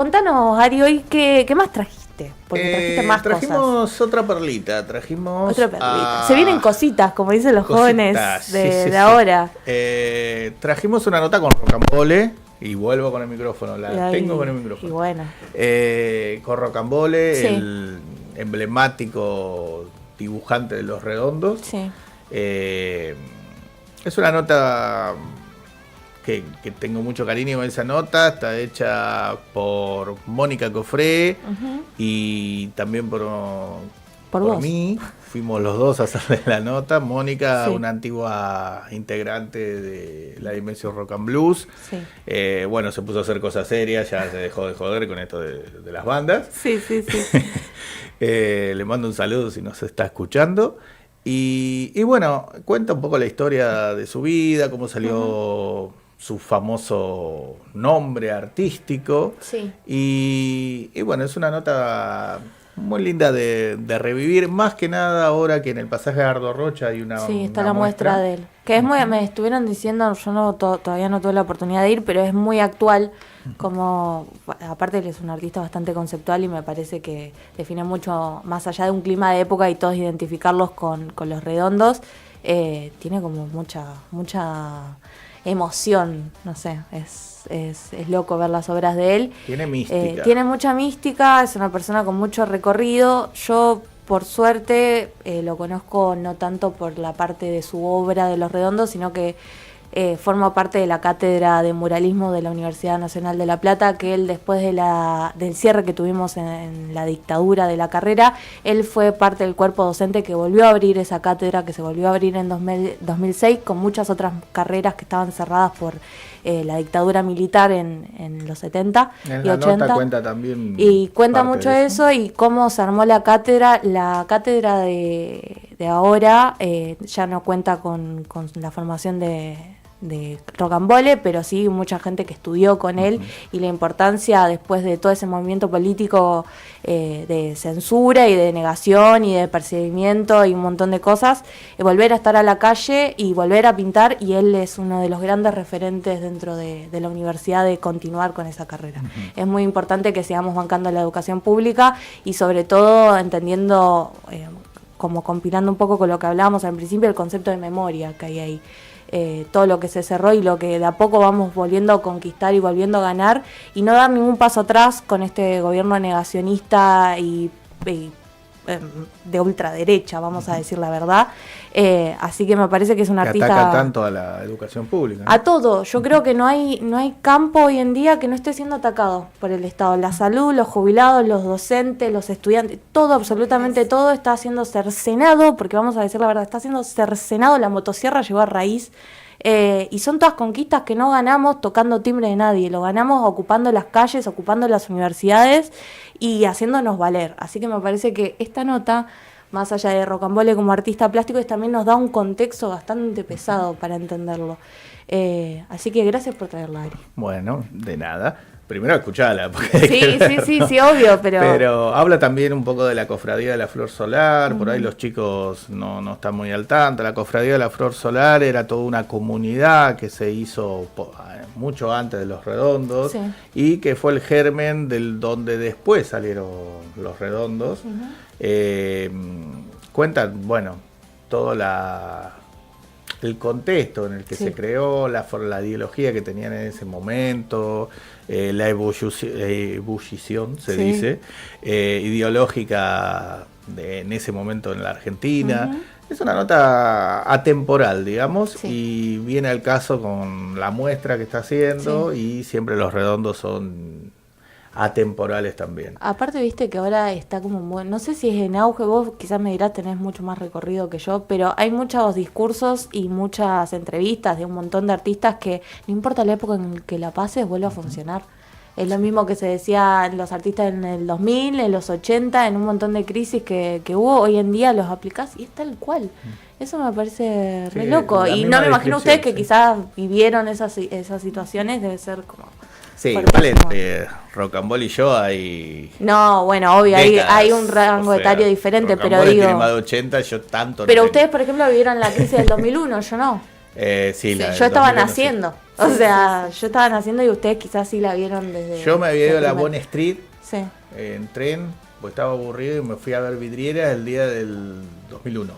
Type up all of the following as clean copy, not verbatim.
Contanos, Ari, hoy qué más trajiste, porque trajiste más trajimos cosas. otra perlita, trajimos Otra perlita. Se vienen cositas, como dicen los jóvenes de sí. ahora. Trajimos una nota con Rocambole, y vuelvo con el micrófono, tengo con el micrófono. Y bueno. Con Rocambole, Sí. el emblemático dibujante de Los Redondos. Sí. Es una nota que tengo mucho cariño con esa nota. Está hecha por Mónica Cofré y también por vos. mí. Fuimos los dos a hacerle la nota. Mónica, Sí. una antigua integrante de la Dimensión Rock and Blues. Sí. Bueno, se puso a hacer cosas serias, ya se dejó de joder con esto de las bandas. Sí. Le mando un saludo si nos está escuchando. Y bueno, cuenta un poco la historia de su vida, cómo salió su famoso nombre artístico. Sí. Y bueno, es una nota muy linda de revivir, más que nada ahora que en el pasaje de Ardo Rocha hay una Sí, está una la muestra de él. Que es muy, me estuvieron diciendo, yo no todavía no tuve la oportunidad de ir, pero es muy actual, como aparte él es un artista bastante conceptual y me parece que define mucho más allá de un clima de época y todos identificarlos con Los Redondos, tiene como mucha emoción, no sé, es loco ver las obras de él. Tiene mística. Tiene mucha mística, es una persona con mucho recorrido. Yo, por suerte, lo conozco no tanto por la parte de su obra de Los Redondos, sino que forma parte de la cátedra de muralismo de la Universidad Nacional de La Plata, que él después del cierre que tuvimos en la dictadura de la carrera, él fue parte del cuerpo docente que volvió a abrir esa cátedra, que se volvió a abrir en 2006, con muchas otras carreras que estaban cerradas por la dictadura militar en los 70 en y la 80. Nota cuenta también. Y cuenta parte mucho de eso y cómo se armó la cátedra. La cátedra de ahora ya no cuenta con la formación de Rocambole, pero sí mucha gente que estudió con él y la importancia después de todo ese movimiento político de censura y de negación y de perseguimiento y un montón de cosas, volver a estar a la calle y volver a pintar, y él es uno de los grandes referentes dentro de la universidad de continuar con esa carrera. Es muy importante que sigamos bancando la educación pública y sobre todo entendiendo, como compilando un poco con lo que hablábamos al principio, el concepto de memoria que hay ahí. Todo lo que se cerró y lo que de a poco vamos volviendo a conquistar y volviendo a ganar, y no dar ningún paso atrás con este gobierno negacionista y de ultraderecha, vamos a decir la verdad. Así que me parece que es un que artista... ataca tanto a la educación pública, ¿no? A todo. Yo creo que no hay campo hoy en día que no esté siendo atacado por el Estado. La salud, los jubilados, los docentes, los estudiantes, todo, absolutamente todo está siendo cercenado, porque vamos a decir la verdad, está siendo cercenado. La motosierra llegó a raíz. Y son todas conquistas que no ganamos tocando timbre de nadie, lo ganamos ocupando las calles, ocupando las universidades y haciéndonos valer. Así que me parece que esta nota, más allá de Rocambole como artista plástico, también nos da un contexto bastante pesado para entenderlo. Así que gracias por traerla, Ari. Bueno, de nada. Primero escuchala. Sí, obvio, pero habla también un poco de la Cofradía de la Flor Solar. Por ahí los chicos no están muy al tanto. La Cofradía de la Flor Solar era toda una comunidad que se hizo mucho antes de Los Redondos, y que fue el germen donde después salieron Los Redondos. Cuentan, bueno, todo el contexto en el que se creó, la ideología que tenían en ese momento, la ebullición, se dice, ideológica en ese momento en la Argentina. Es una nota atemporal, digamos, y viene al caso con la muestra que está haciendo, y siempre Los Redondos son atemporales también. Aparte, viste que ahora está como, no sé si es en auge, vos quizás me dirás, tenés mucho más recorrido que yo, pero hay muchos discursos y muchas entrevistas de un montón de artistas que no importa la época en que la pases, vuelve a funcionar. Es lo mismo que se decía los artistas en el 2000, en los 80, en un montón de crisis que hubo, hoy en día los aplicás y es tal cual. Eso me parece re loco. Y no me imagino ustedes que quizás vivieron esas situaciones, debe ser como... Sí, igual entre Rocambole y yo hay... No, bueno, obvio, hay un rango etario diferente, pero digo... tiene más de 80, yo tanto Pero no ustedes, por ejemplo, vivieron la crisis del 2001, yo no. Sí, yo estaba naciendo. O sea, yo estaba naciendo y ustedes quizás sí la vieron desde... Yo me había ido a la Bond Street Sí. en tren, pues estaba aburrido y me fui a ver vidrieras el día del 2001.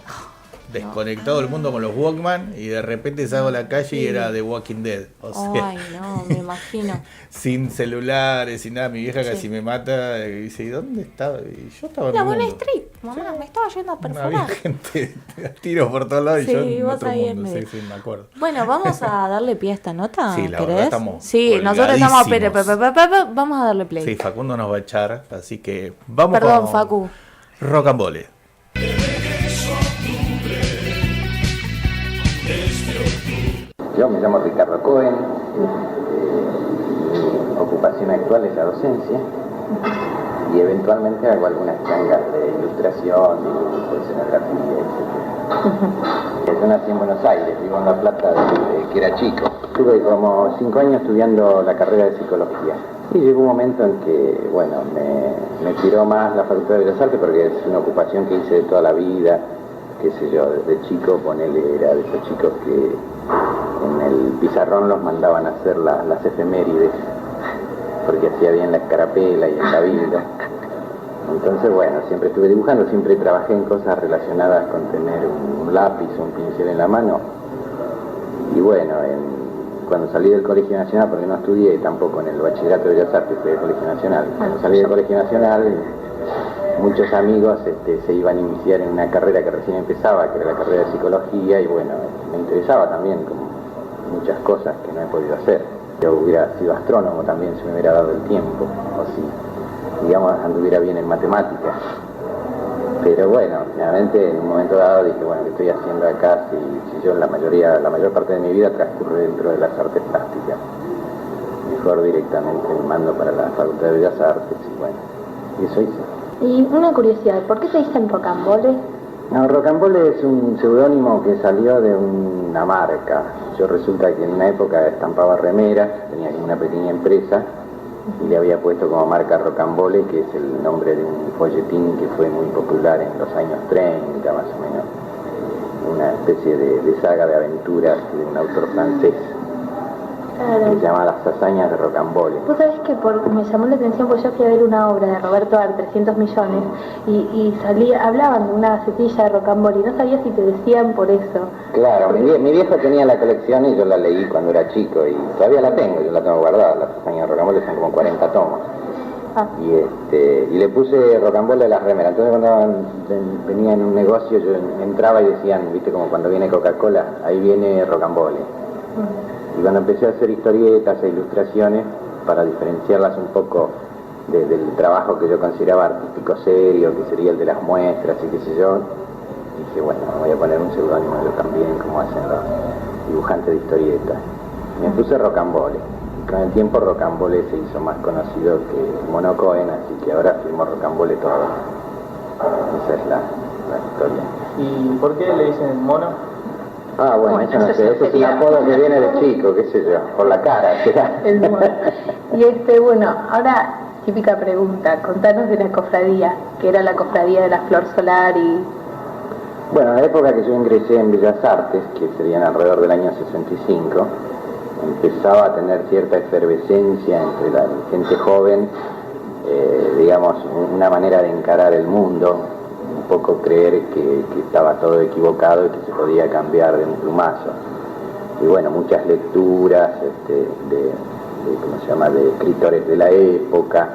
Desconectado el mundo con los Walkman y de repente salgo a la calle y era The Walking Dead. O sea, Ay, no, me imagino. sin celulares, sin nada. Mi vieja casi me mata y dice, ¿y dónde estaba? Y yo estaba en La mi Bond mundo. Street, mamá, me estaba yendo a Había perforar. gente a tiros por todos lados y Sí, yo en vos otro ahí en mundo. medio. Sí, me acuerdo. Bueno, vamos a darle pie a esta nota. Sí, la ¿querés? verdad estamos Sí, nosotros estamos... colgadísimos. Vamos a darle play. Sí, Facundo nos va a echar, así que vamos Perdón, con Facu. Rocambole. Yo me llamo Ricardo Cohen, mi ocupación actual es la docencia y eventualmente hago algunas changas de ilustración, dibujo, escenografía, etc. Yo nací en Buenos Aires, vivo en La Plata desde que era chico. Estuve como 5 años estudiando la carrera de psicología y llegó un momento en que, bueno, me tiró más la Facultad de Bellas Artes porque es una ocupación que hice de toda la vida, qué sé yo, desde chico, ponele, era de esos chicos que en el pizarrón los mandaban a hacer las efemérides, porque hacía bien la escarapela y en la vida. Entonces, bueno, siempre estuve dibujando, siempre trabajé en cosas relacionadas con tener un lápiz o un pincel en la mano. Y bueno, cuando salí del Colegio Nacional, porque no estudié tampoco en el Bachillerato de Bellas Artes, fui al Colegio Nacional. Cuando salí del Colegio Nacional, muchos amigos se iban a iniciar en una carrera que recién empezaba, que era la carrera de psicología, y bueno, me interesaba también como muchas cosas que no he podido hacer. Yo hubiera sido astrónomo también si me hubiera dado el tiempo, o si, digamos, anduviera bien en matemáticas. Pero bueno, finalmente en un momento dado dije, bueno, ¿qué estoy haciendo acá si yo la mayor parte de mi vida transcurre dentro de las artes plásticas? Mejor directamente me mando para la Facultad de Bellas Artes y bueno, y eso hice. Y una curiosidad, ¿por qué te dicen Rocambole? No, Rocambole es un seudónimo que salió de una marca. Yo resulta que en una época estampaba remeras, tenía una pequeña empresa y le había puesto como marca Rocambole, que es el nombre de un folletín que fue muy popular en los años 30 más o menos. Una especie de saga de aventuras de un autor francés. Claro. Que se llama Las hazañas de Rocambole. Vos sabés que me llamó la atención porque yo fui a ver una obra de Roberto Ar, 300 millones, y hablaban de una gacetilla de Rocambole, y no sabía si te decían por eso. Claro, mi viejo tenía la colección y yo la leí cuando era chico, y todavía la tengo, yo la tengo guardada, Las hazañas de Rocambole son como 40 tomos. Ah. Y le puse Rocambole a las remeras. Entonces cuando venía en un negocio yo entraba y decían, viste, como cuando viene Coca-Cola, ahí viene Rocambole. Y cuando empecé a hacer historietas e ilustraciones, para diferenciarlas un poco del trabajo que yo consideraba artístico serio, que sería el de las muestras y qué sé yo, dije, bueno, me voy a poner un seudónimo yo también, como hacen los dibujantes de historietas. Me puse Rocambole. Y con el tiempo Rocambole se hizo más conocido que Mono Cohen, así que ahora firmo Rocambole todo. Esa es la historia. ¿Y por qué le dicen mono? Ah, bueno, eso no sé, ese es un apodo que viene de chico, qué sé yo, por la cara, será. El mono. Y bueno, ahora, típica pregunta, contanos de la cofradía, que era la cofradía de la Flor Solar y... Bueno, en la época que yo ingresé en Bellas Artes, que serían alrededor del año 65, empezaba a tener cierta efervescencia entre la gente joven, digamos, una manera de encarar el mundo, un poco creer que estaba todo equivocado y que se podía cambiar de un plumazo. Y bueno, muchas lecturas ¿cómo se llama?, de escritores de la época,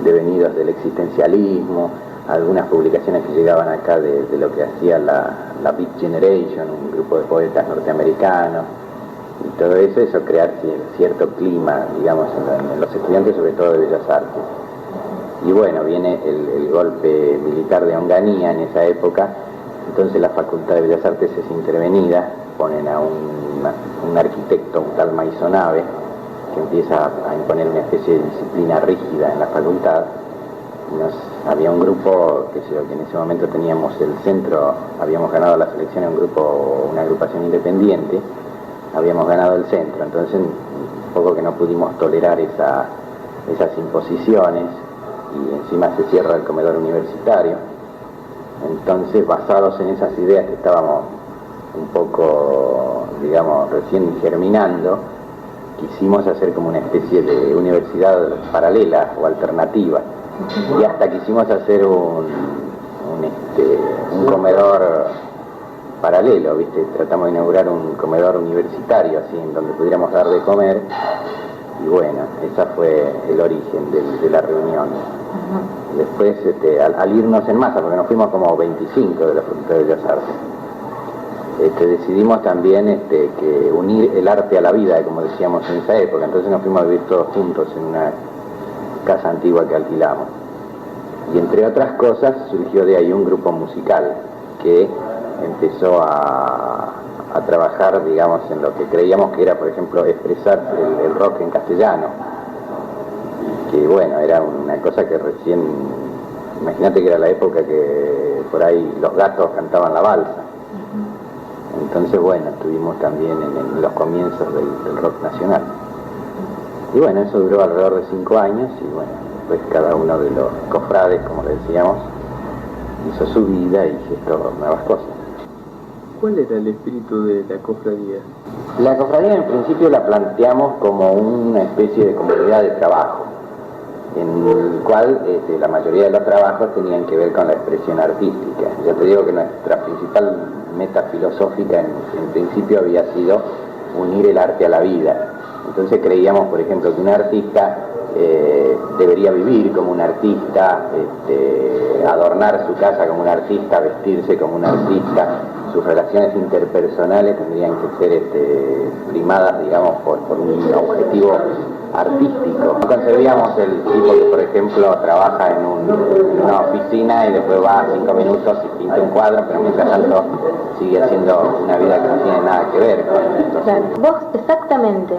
devenidos del existencialismo, algunas publicaciones que llegaban acá de lo que hacía la Beat Generation, un grupo de poetas norteamericanos, y todo eso crear cierto clima, digamos, en los estudiantes, sobre todo de Bellas Artes. Y bueno, viene el golpe militar de Onganía en esa época, entonces la Facultad de Bellas Artes es intervenida, ponen a un arquitecto, un tal Maisonave, que empieza a imponer una especie de disciplina rígida en la facultad. Había un grupo, que en ese momento teníamos el centro, habíamos ganado las elecciones, una agrupación independiente, habíamos ganado el centro, entonces un poco que no pudimos tolerar esas imposiciones, y encima se cierra el comedor universitario. Entonces, basados en esas ideas que estábamos un poco digamos, recién germinando, quisimos hacer como una especie de universidad paralela o alternativa. Y hasta quisimos hacer un comedor paralelo, ¿viste? Tratamos de inaugurar un comedor universitario, así, en donde pudiéramos dar de comer. Y bueno, ese fue el origen de la reunión. Después, al irnos en masa, porque nos fuimos como 25 de la Facultad de Bellas Artes, decidimos también que unir el arte a la vida, como decíamos en esa época. Entonces nos fuimos a vivir todos juntos en una casa antigua que alquilamos. Y entre otras cosas surgió de ahí un grupo musical que empezó a trabajar, digamos, en lo que creíamos que era, por ejemplo, expresar el rock en castellano. Que bueno, era una cosa que recién, imagínate que era la época que por ahí los Gatos cantaban la balsa. Entonces bueno, estuvimos también en los comienzos del rock nacional. Y bueno, eso duró alrededor de 5 años y bueno, después cada uno de los cofrades, como le decíamos, hizo su vida y gestó nuevas cosas. ¿Cuál era el espíritu de la cofradía? La cofradía en principio la planteamos como una especie de comunidad de trabajo, en el cual la mayoría de los trabajos tenían que ver con la expresión artística. Ya te digo que nuestra principal meta filosófica en principio había sido unir el arte a la vida. Entonces creíamos, por ejemplo, que un artista debería vivir como un artista, adornar su casa como un artista, vestirse como un artista. Sus relaciones interpersonales tendrían que ser primadas, digamos, por un objetivo artístico. No concebíamos el tipo que, por ejemplo, trabaja en una oficina y después va 5 minutos y pinta un cuadro, pero mientras tanto sigue haciendo una vida que no tiene nada que ver con esto. Claro. Vos, exactamente,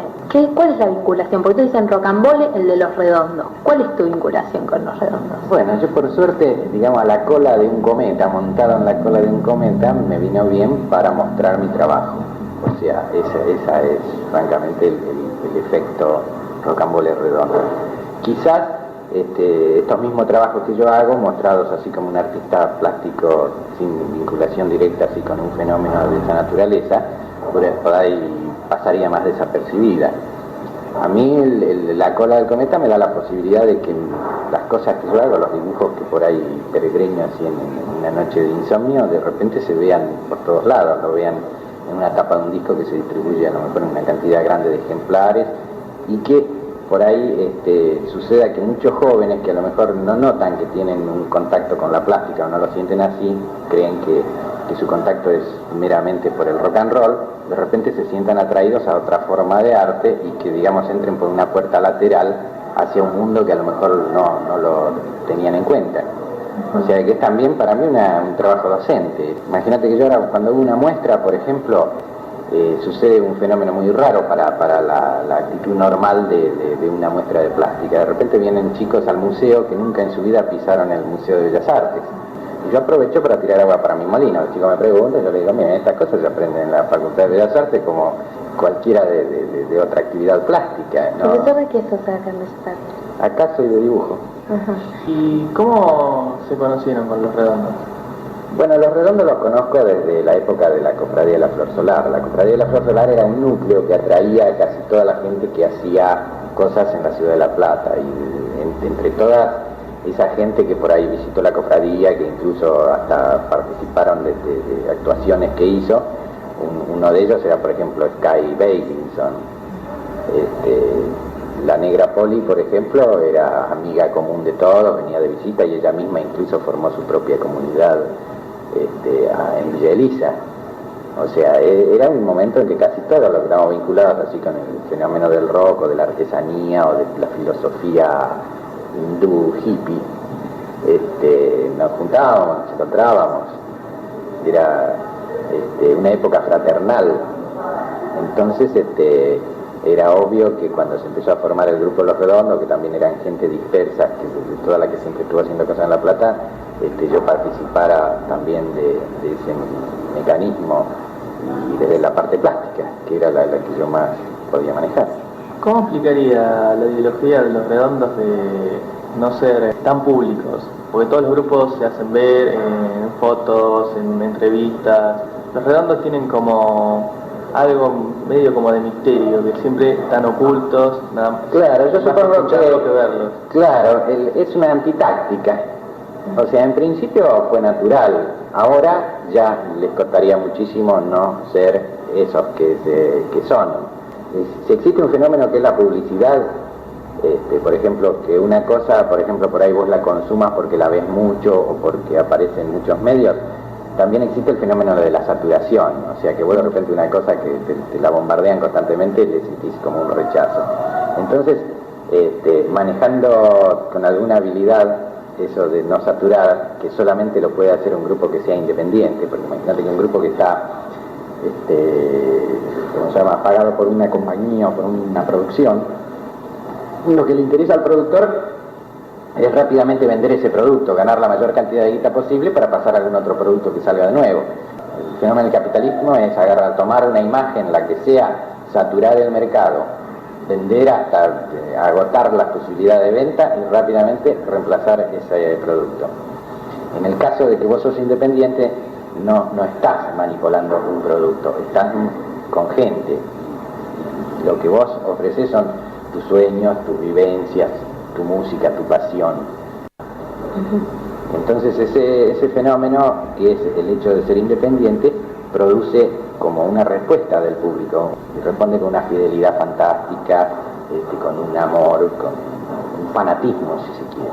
¿cuál es la vinculación? Porque tú dicen Rocambole, el de Los Redondos. ¿Cuál es tu vinculación con Los Redondos? Bueno, yo por suerte, digamos, a la cola de un cometa, montado en la cola de un cometa, me vino bien para mostrar mi trabajo. O sea, esa es francamente el efecto Rocambole Redondo. Quizás estos mismos trabajos que yo hago, mostrados así como un artista plástico sin vinculación directa así con un fenómeno de esa naturaleza, por ahí pasaría más desapercibida. A mí la cola del cometa me da la posibilidad de que las cosas que yo hago, los dibujos que por ahí peregrino así en una noche de insomnio, de repente se vean por todos lados, lo vean en una tapa de un disco que se distribuye a lo mejor en una cantidad grande de ejemplares, y que por ahí suceda que muchos jóvenes que a lo mejor no notan que tienen un contacto con la plástica o no lo sienten así, creen que su contacto es meramente por el rock and roll, de repente se sientan atraídos a otra forma de arte y que, digamos, entren por una puerta lateral hacia un mundo que a lo mejor no lo tenían en cuenta. O sea que es también para mí un trabajo docente. Imagínate que yo ahora cuando hago una muestra, por ejemplo, sucede un fenómeno muy raro para la actitud normal de una muestra de plástica. De repente vienen chicos al museo que nunca en su vida pisaron el Museo de Bellas Artes. Y yo aprovecho para tirar agua para mi molino. El chico me pregunta y yo le digo, miren, estas cosas se aprenden en la Facultad de Bellas Artes como cualquiera de otra actividad plástica, ¿no? ¿Profesor de qué sos acá en Bellas Artes? Acá soy de dibujo. Ajá. ¿Y cómo se conocieron con Los Redondos? Bueno, Los Redondos los conozco desde la época de la Cofradía de la Flor Solar. La Cofradía de la Flor Solar era un núcleo que atraía a casi toda la gente que hacía cosas en la ciudad de La Plata. Y entre toda esa gente que por ahí visitó la cofradía, que incluso hasta participaron de actuaciones que hizo, uno de ellos era, por ejemplo, Sky Bailinson. La Negra Poli, por ejemplo, era amiga común de todos, venía de visita y ella misma incluso formó su propia comunidad en Villa Elisa. O sea, era un momento en que casi todos lo estábamos vinculados así con el fenómeno del rock o de la artesanía o de la filosofía hindú, hippie. Nos juntábamos, nos encontrábamos, era una época fraternal. Entonces era obvio que cuando se empezó a formar el grupo Los Redondos, que también eran gente dispersa, que de toda la que siempre estuvo haciendo cosas en La Plata, yo participara también de ese mecanismo y desde la parte plástica, que era la que yo más podía manejar. ¿Cómo explicaría la ideología de Los Redondos de no ser tan públicos? Porque todos los grupos se hacen ver en fotos, en entrevistas. Los Redondos tienen como algo medio como de misterio, que siempre están ocultos, nada más. Claro, yo más supongo escucharlo que verlos. Claro, es una antitáctica. O sea, en principio fue natural. Ahora ya les costaría muchísimo no ser esos que son. Si existe un fenómeno que es la publicidad, por ejemplo, que una cosa, por ejemplo, por ahí vos la consumas porque la ves mucho o porque aparece en muchos medios, también existe el fenómeno de la saturación, o sea que vos de repente una cosa que te la bombardean constantemente le sentís como un rechazo. Entonces, manejando con alguna habilidad eso de no saturar, que solamente lo puede hacer un grupo que sea independiente, porque imagínate que un grupo que está, ¿cómo se llama?, pagado por una compañía o por una producción, lo que le interesa al productor es rápidamente vender ese producto, ganar la mayor cantidad de guita posible para pasar a algún otro producto que salga de nuevo. El fenómeno del capitalismo es tomar una imagen, la que sea, saturar el mercado, vender hasta agotar las posibilidades de venta y rápidamente reemplazar ese producto. En el caso de que vos sos independiente, no estás manipulando un producto, estás con gente. Lo que vos ofreces son tus sueños, tus vivencias, tu música, tu pasión. Entonces ese fenómeno, que es el hecho de ser independiente, produce como una respuesta del público y responde con una fidelidad fantástica, con un amor, con un fanatismo, si se quiere.